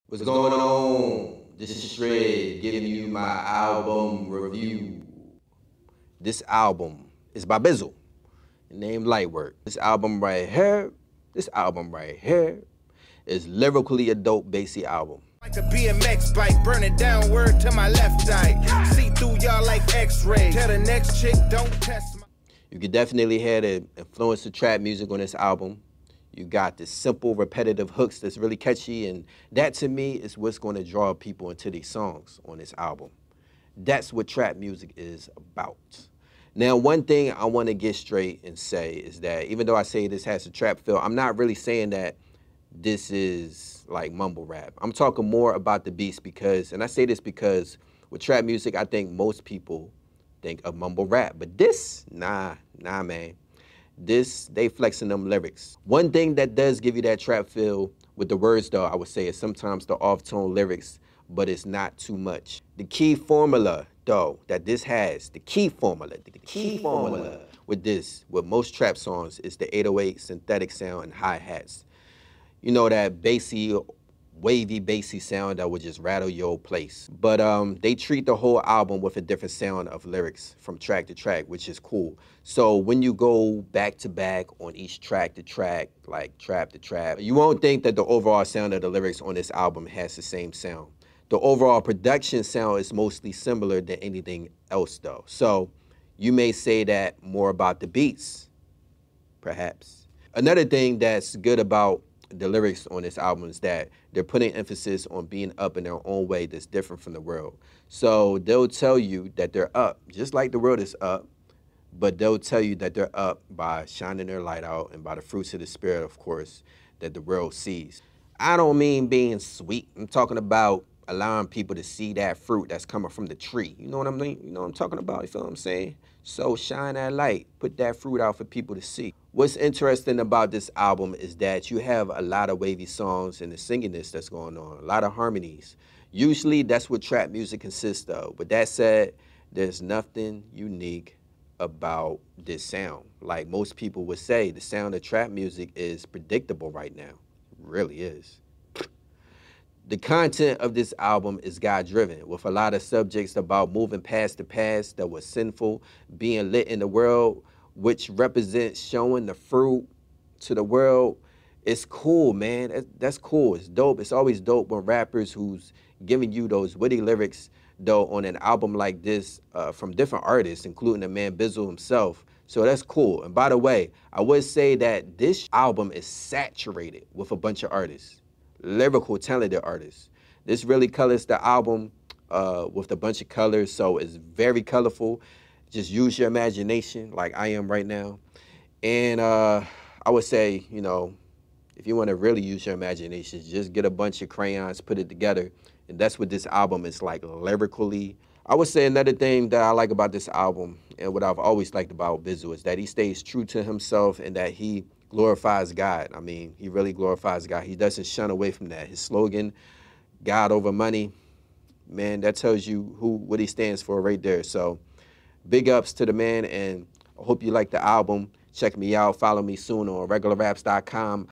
What's going on? This is Shred giving you my album review. This album is by Bizzle, named Lightwork. This album right here is lyrically a dope, bassy album. Like a BMX bike, burn it down, word to my left eye. See through y'all like X-ray. Tell the next chick, don't test my... You can definitely hear the influence of trap music on this album. You got the simple, repetitive hooks that's really catchy, and that to me is what's going to draw people into these songs on this album. That's what trap music is about. Now, one thing I want to get straight and say is that even though I say this has a trap feel, I'm not really saying that this is like mumble rap. I'm talking more about the beats because, and I say this because with trap music, I think most people think of mumble rap, but this, nah, man. This, they flexing them lyrics. One thing that does give you that trap feel with the words though, I would say, is sometimes the off-tone lyrics, but it's not too much. The key formula though, that this has, the key formula with this, with most trap songs, is the 808 synthetic sound and hi-hats. You know, that bassy, wavy, bassy sound that would just rattle your place. But they treat the whole album with a different sound of lyrics from track to track, which is cool. So when you go back to back on each track to track, like trap to trap, you won't think that the overall sound of the lyrics on this album has the same sound. The overall production sound is mostly similar than anything else though. So you may say that more about the beats, perhaps. Another thing that's good about the lyrics on this album is that they're putting emphasis on being up in their own way that's different from the world. So they'll tell you that they're up, just like the world is up, but they'll tell you that they're up by shining their light out and by the fruits of the spirit, of course, that the world sees. I don't mean being sweet. I'm talking about allowing people to see that fruit that's coming from the tree. You know what I mean? You know what I'm talking about? You feel what I'm saying? So shine that light, put that fruit out for people to see. What's interesting about this album is that you have a lot of wavy songs and the singiness that's going on, a lot of harmonies. Usually that's what trap music consists of. But that said, there's nothing unique about this sound. Like most people would say, the sound of trap music is predictable right now. It really is. The content of this album is God-driven, with a lot of subjects about moving past the past that was sinful, being lit in the world, which represents showing the fruit to the world. It's cool, man. That's cool. It's dope. It's always dope when rappers who's giving you those witty lyrics, though, on an album like this from different artists, including the man Bizzle himself. So that's cool. And by the way, I would say that this album is saturated with a bunch of artists. Lyrical, talented artists. This really colors the album with a bunch of colors, so it's very colorful. Just use your imagination like I am right now. And I would say, you know, if you want to really use your imagination, just get a bunch of crayons, put it together, and that's what this album is like lyrically. I would say another thing that I like about this album, and what I've always liked about Bizzle, is that he stays true to himself and that he glorifies God. I mean, he really glorifies God. He doesn't shun away from that. His slogan, God over money, man, that tells you what he stands for right there. So big ups to the man, and I hope you like the album. Check me out. Follow me soon on regularraps.com.